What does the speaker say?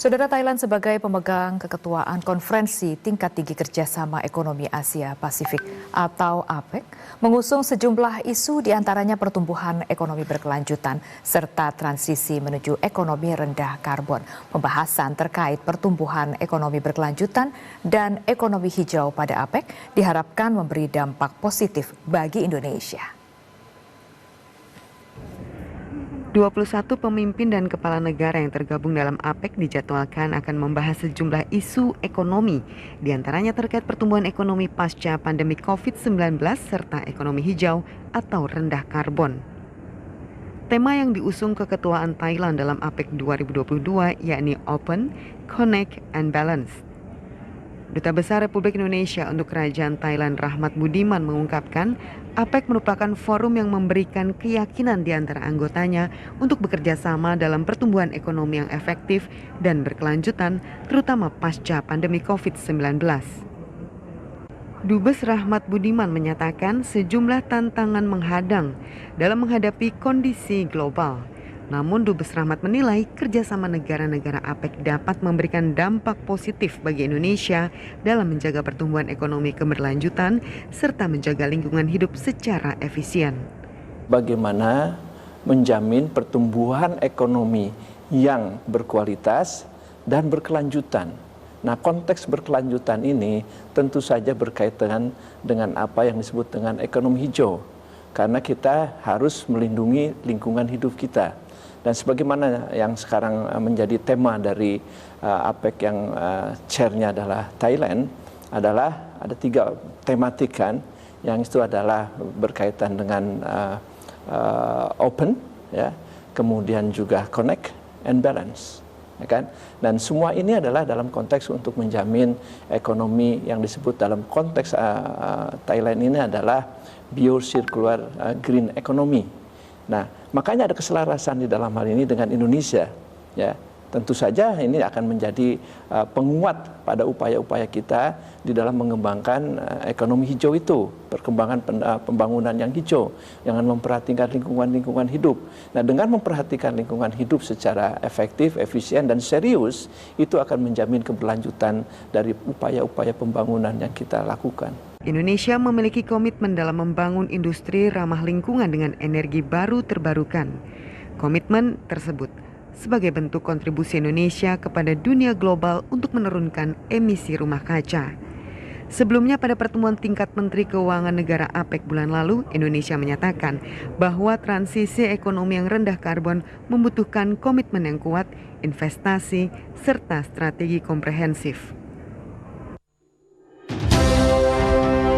Saudara, Thailand sebagai pemegang keketuaan Konferensi Tingkat Tinggi Kerjasama Ekonomi Asia Pasifik atau APEC mengusung sejumlah isu diantaranya pertumbuhan ekonomi berkelanjutan serta transisi menuju ekonomi rendah karbon. Pembahasan terkait pertumbuhan ekonomi berkelanjutan dan ekonomi hijau pada APEC diharapkan memberi dampak positif bagi Indonesia. 21 pemimpin dan kepala negara yang tergabung dalam APEC dijadwalkan akan membahas sejumlah isu ekonomi, diantaranya terkait pertumbuhan ekonomi pasca pandemi COVID-19 serta ekonomi hijau atau rendah karbon. Tema yang diusung keketuaan Thailand dalam APEC 2022 yakni Open, Connect, and Balance. Duta Besar Republik Indonesia untuk Kerajaan Thailand Rahmat Budiman mengungkapkan APEC merupakan forum yang memberikan keyakinan di antara anggotanya untuk bekerja sama dalam pertumbuhan ekonomi yang efektif dan berkelanjutan, terutama pasca pandemi COVID-19. Dubes Rahmat Budiman menyatakan sejumlah tantangan menghadang dalam menghadapi kondisi global. Namun Dubes Rahmat menilai kerjasama negara-negara APEC dapat memberikan dampak positif bagi Indonesia dalam menjaga pertumbuhan ekonomi keberlanjutan serta menjaga lingkungan hidup secara efisien. Bagaimana menjamin pertumbuhan ekonomi yang berkualitas dan berkelanjutan. Nah, konteks berkelanjutan ini tentu saja berkaitan dengan apa yang disebut dengan ekonomi hijau. Karena kita harus melindungi lingkungan hidup kita. Dan sebagaimana yang sekarang menjadi tema dari APEC yang chairnya adalah Thailand, adalah ada 3 tematik kan, yang itu adalah berkaitan dengan open, ya, kemudian juga connect and balance, ya kan? Dan semua ini adalah dalam konteks untuk menjamin ekonomi yang disebut dalam konteks Thailand ini adalah bio-circular green economy. Nah, makanya ada keselarasan di dalam hal ini dengan Indonesia. Ya, tentu saja ini akan menjadi penguat pada upaya-upaya kita di dalam mengembangkan ekonomi hijau itu, perkembangan pembangunan yang hijau, dengan memperhatikan lingkungan hidup. Nah, dengan memperhatikan lingkungan hidup secara efektif, efisien, dan serius, itu akan menjamin keberlanjutan dari upaya-upaya pembangunan yang kita lakukan. Indonesia memiliki komitmen dalam membangun industri ramah lingkungan dengan energi baru terbarukan. Komitmen tersebut sebagai bentuk kontribusi Indonesia kepada dunia global untuk menurunkan emisi rumah kaca. Sebelumnya pada pertemuan tingkat Menteri Keuangan Negara APEC bulan lalu, Indonesia menyatakan bahwa transisi ekonomi yang rendah karbon membutuhkan komitmen yang kuat, investasi, serta strategi komprehensif.